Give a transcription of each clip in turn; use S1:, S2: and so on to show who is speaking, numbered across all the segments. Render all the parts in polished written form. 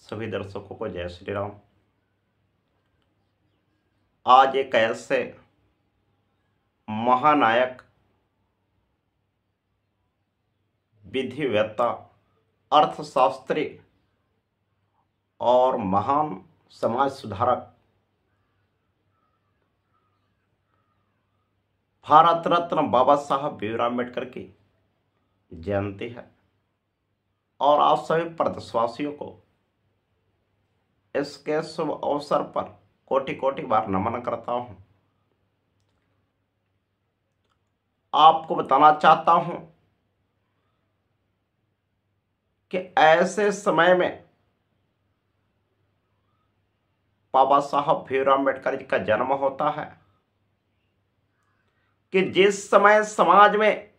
S1: सभी दर्शकों को जय श्री राम। आज एक ऐसे महानायक, विधिवेत्ता, अर्थशास्त्री और महान समाज सुधारक, भारत रत्न बाबा साहब भीमराव अम्बेडकर की जयंती है और आप सभी प्रदेशवासियों को इसके शुभ अवसर पर कोटि कोटि बार नमन करता हूं। आपको बताना चाहता हूं कि ऐसे समय में बाबा साहब भीमराव अम्बेडकर जी का जन्म होता है कि जिस समय समाज में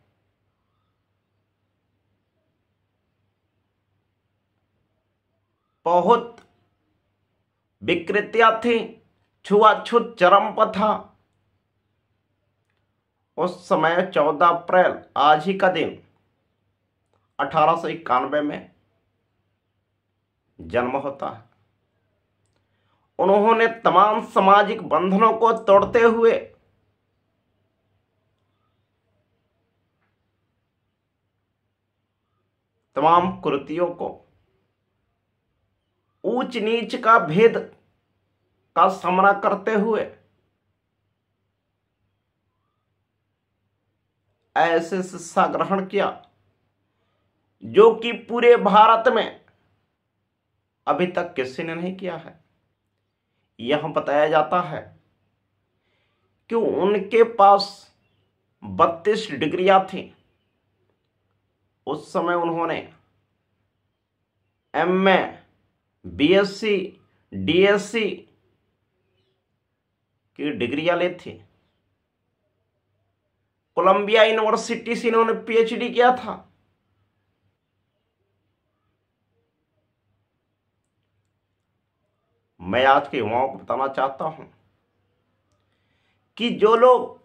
S1: बहुत विकृतियां थी, छुआछूत चरम पर था, उस समय 14 अप्रैल आज ही का दिन 1891 में जन्म होता है। उन्होंने तमाम सामाजिक बंधनों को तोड़ते हुए तमाम कुरीतियों को, ऊंच नीच का भेद का सामना करते हुए ऐसे शिक्षा ग्रहण किया जो कि पूरे भारत में अभी तक किसी ने नहीं किया है। यह बताया जाता है कि उनके पास 32 डिग्रियां थी। उस समय उन्होंने MA, BSc, DSc की डिग्रियां ली थी। कोलंबिया यूनिवर्सिटी से इन्होंने PhD किया था। मैं आज के युवाओं को बताना चाहता हूं कि जो लोग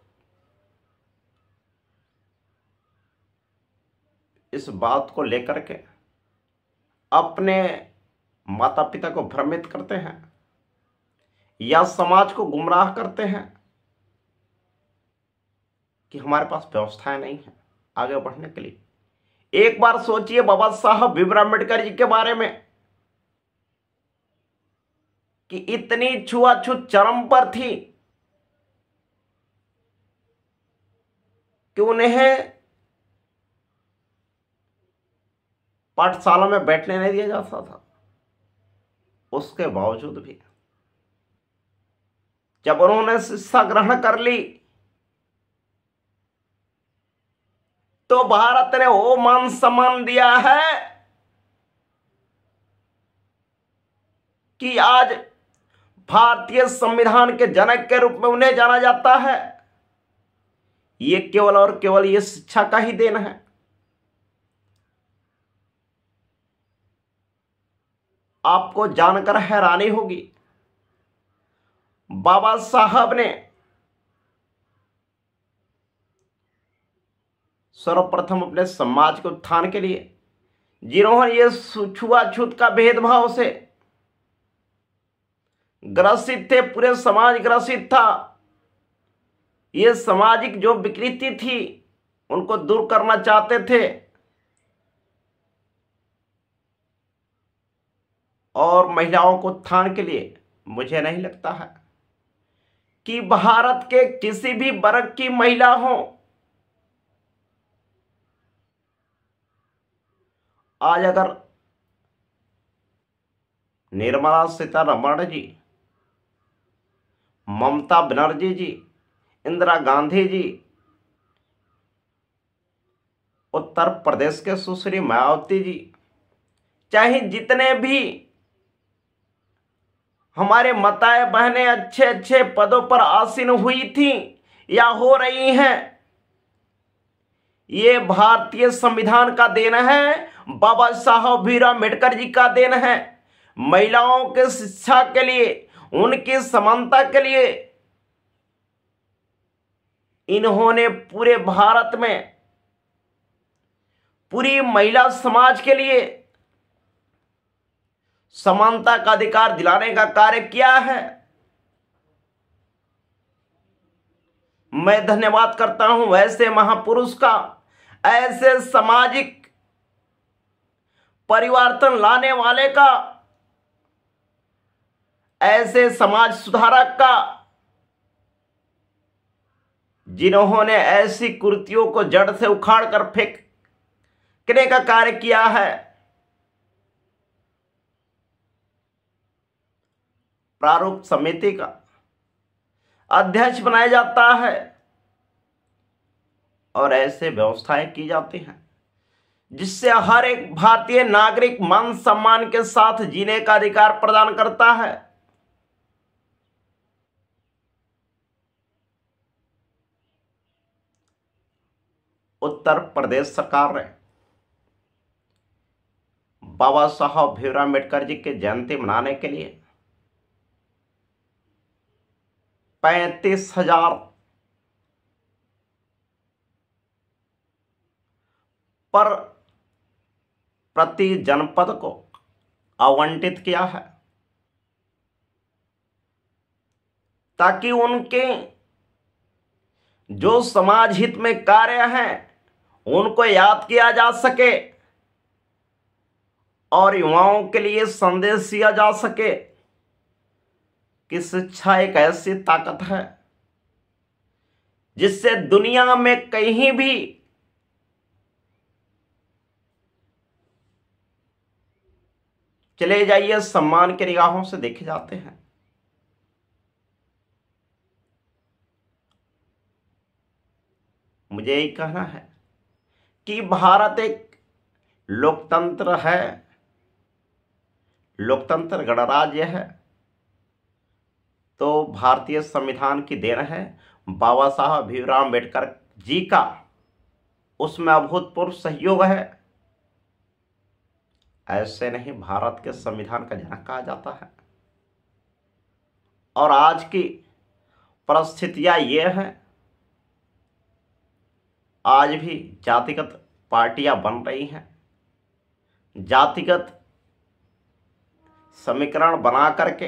S1: इस बात को लेकर के अपने माता पिता को भ्रमित करते हैं या समाज को गुमराह करते हैं कि हमारे पास व्यवस्थाएं नहीं है आगे बढ़ने के लिए, एक बार सोचिए बाबा साहब भीमराव अम्बेडकर जी के बारे में कि इतनी छुआछूत चरम पर थी कि उन्हें पाठशाला में बैठने नहीं दिया जाता था। उसके बावजूद भी जब उन्होंने शिक्षा ग्रहण कर ली तो भारत ने वो मान सम्मान दिया है कि आज भारतीय संविधान के जनक के रूप में उन्हें जाना जाता है। ये केवल और केवल ये शिक्षा का ही देन है। आपको जानकर हैरानी होगी, बाबा साहब ने सर्वप्रथम अपने समाज के उत्थान के लिए, जिन्होंने ये छुआछूत का भेदभाव से ग्रसित थे, पूरे समाज ग्रसित था, ये सामाजिक जो विकृति थी उनको दूर करना चाहते थे और महिलाओं को उत्थान के लिए मुझे नहीं लगता है कि भारत के किसी भी वर्ग की महिला हो आज अगर निर्मला सीतारमण जी, ममता बनर्जी जी, इंदिरा गांधी जी, उत्तर प्रदेश के सुश्री मायावती जी, चाहे जितने भी हमारे माताएं बहनें अच्छे अच्छे पदों पर आसीन हुई थी या हो रही हैं, ये भारतीय संविधान का देन है, बाबा साहब भीमराव अम्बेडकर जी का देन है। महिलाओं के शिक्षा के लिए, उनकी समानता के लिए इन्होंने पूरे भारत में पूरी महिला समाज के लिए समानता का अधिकार दिलाने का कार्य किया है। मैं धन्यवाद करता हूं ऐसे महापुरुष का, ऐसे सामाजिक परिवर्तन लाने वाले का, ऐसे समाज सुधारक का, जिन्होंने ऐसी कुरीतियों को जड़ से उखाड़ कर फेंकने का कार्य किया है। प्रारूप समिति का अध्यक्ष बनाया जाता है और ऐसे व्यवस्थाएं की जाती हैं जिससे हर एक भारतीय नागरिक मान सम्मान के साथ जीने का अधिकार प्रदान करता है। उत्तर प्रदेश सरकार ने बाबा साहब भीमराव अम्बेडकर जी की जयंती मनाने के लिए 35,000 पर प्रति जनपद को आवंटित किया है, ताकि उनके जो समाज हित में कार्य हैं उनको याद किया जा सके और युवाओं के लिए संदेश दिया जा सके कि शिक्षा एक ऐसी ताकत है जिससे दुनिया में कहीं भी चले जाइए सम्मान की निगाहों से देखे जाते हैं। मुझे यही कहना है कि भारत एक लोकतंत्र है, लोकतंत्र गणराज्य है, तो भारतीय संविधान की देन है बाबा साहब भीमराव अम्बेडकर जी का, उसमें अभूतपूर्व सहयोग है। ऐसे नहीं भारत के संविधान का जनक कहा जाता है। और आज की परिस्थितियां ये हैं, आज भी जातिगत पार्टियां बन रही हैं, जातिगत समीकरण बना करके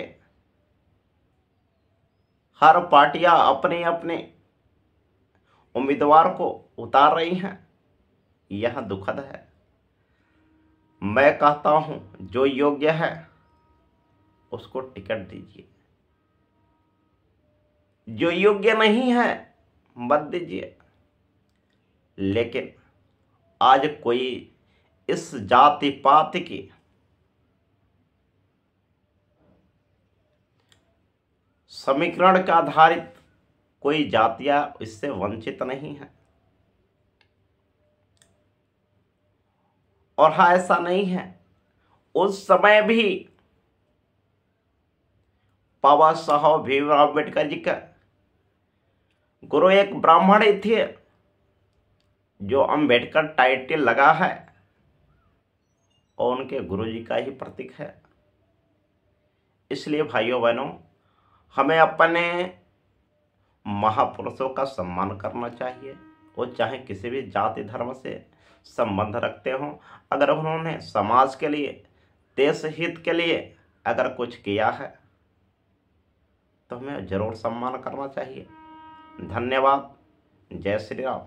S1: हर पार्टियां अपने अपने उम्मीदवार को उतार रही हैं। यह दुखद है। मैं कहता हूं जो योग्य है उसको टिकट दीजिए, जो योग्य नहीं है मत दीजिए। लेकिन आज कोई इस जाति पाति की समीकरण का आधारित कोई जातियां इससे वंचित नहीं है। और हाँ, ऐसा नहीं है, उस समय भी बाबा साहब भीमराव अम्बेडकर जी का गुरु एक ब्राह्मण ही थे, जो अम्बेडकर टाइटल लगा है और उनके गुरु जी का ही प्रतीक है। इसलिए भाइयों बहनों, हमें अपने महापुरुषों का सम्मान करना चाहिए। वो चाहे किसी भी जाति धर्म से संबंध रखते हों, अगर उन्होंने समाज के लिए, देश हित के लिए अगर कुछ किया है तो हमें जरूर सम्मान करना चाहिए। धन्यवाद। जय श्री राम।